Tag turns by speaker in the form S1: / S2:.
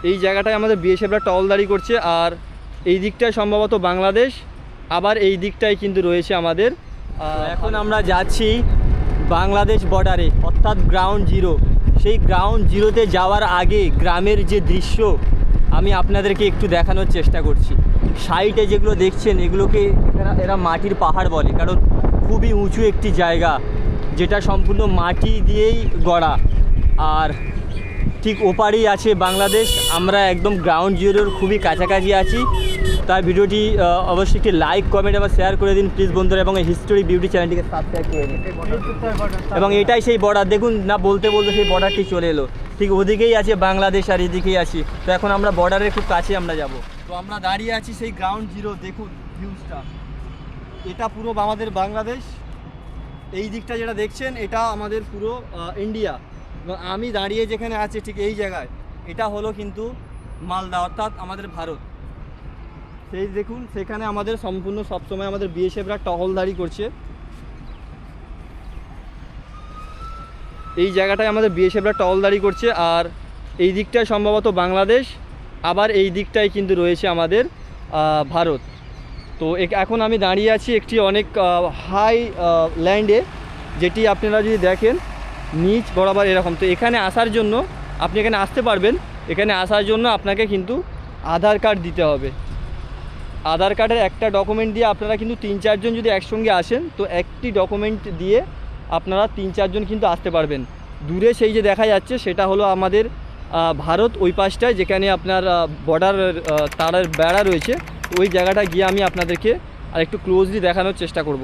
S1: এই জায়গাটায় আমাদের বিএসএফরা টহলদারি করছে। আর এই দিকটায় সম্ভবত বাংলাদেশ, আবার এই দিকটায় কিন্তু রয়েছে আমাদের। এখন আমরা যাচ্ছি বাংলাদেশ বর্ডারে, অর্থাৎ গ্রাউন্ড জিরো। সেই গ্রাউন্ড জিরোতে যাওয়ার আগে গ্রামের যে দৃশ্য আমি আপনাদেরকে একটু দেখানোর চেষ্টা করছি। সাইডে যেগুলো দেখছেন এগুলোকে এরা মাটির পাহাড় বলে, কারণ খুবই উঁচু একটি জায়গা যেটা সম্পূর্ণ মাটি দিয়েই গড়া। আর ঠিক ওপারেই আছে বাংলাদেশ। আমরা একদম গ্রাউন্ড জিরোর খুবই কাছাকাছি আছি। তাই ভিডিওটি অবশ্যই একটি লাইক, কমেন্ট এবং শেয়ার করে দিন প্লিজ বন্ধুরা, এবং এই হিস্টোরি বিউটি চ্যানেলটিকে সাবস্ক্রাইব করে দিন। এবং এটাই সেই বর্ডার, দেখুন না বলতে বলতে সেই বর্ডারটি চলে এলো। ঠিক ওদিকেই আছে বাংলাদেশ আর এদিকেই আছি। তো এখন আমরা বর্ডারের খুব কাছে আমরা যাব। তো আমরা দাঁড়িয়ে আছি সেই গ্রাউন্ড জিরো, দেখুন ভিউজটা। এটা পুরো আমাদের বাংলাদেশ, এই দিকটা যেটা দেখছেন এটা আমাদের পুরো ইন্ডিয়া। এবং আমি দাঁড়িয়ে যেখানে আছি ঠিক এই জায়গায়, এটা হলো কিন্তু মালদা, অর্থাৎ আমাদের ভারত। সেই দেখুন সেখানে আমাদের সম্পূর্ণ সবসময় আমাদের বিএসএফরা টহলদারি করছে। এই জায়গাটায় আমাদের বিএসএফরা টহলদারি করছে। আর এই দিকটায় সম্ভবত বাংলাদেশ, আবার এই দিকটায় কিন্তু রয়েছে আমাদের ভারত। তো এখন আমি দাঁড়িয়ে আছি একটি অনেক হাই ল্যান্ডে, যেটি আপনারা যদি দেখেন নিচ বরাবর এরকম। তো এখানে আসার জন্য আপনি এখানে আসতে পারবেন। এখানে আসার জন্য আপনাকে কিন্তু আধার কার্ড দিতে হবে। আধার কার্ডের একটা ডকুমেন্ট দিয়ে আপনারা কিন্তু 3-4 জন যদি একসঙ্গে আসেন, তো একটি ডকুমেন্ট দিয়ে আপনারা 3-4 জন কিন্তু আসতে পারবেন। দূরে সেই যে দেখা যাচ্ছে সেটা হলো আমাদের ভারত, ওই পাশটায় যেখানে আপনার বর্ডার তারের বেড়া রয়েছে। ওই জায়গাটা গিয়ে আমি আপনাদেরকে আর একটু ক্লোজলি দেখানোর চেষ্টা করব।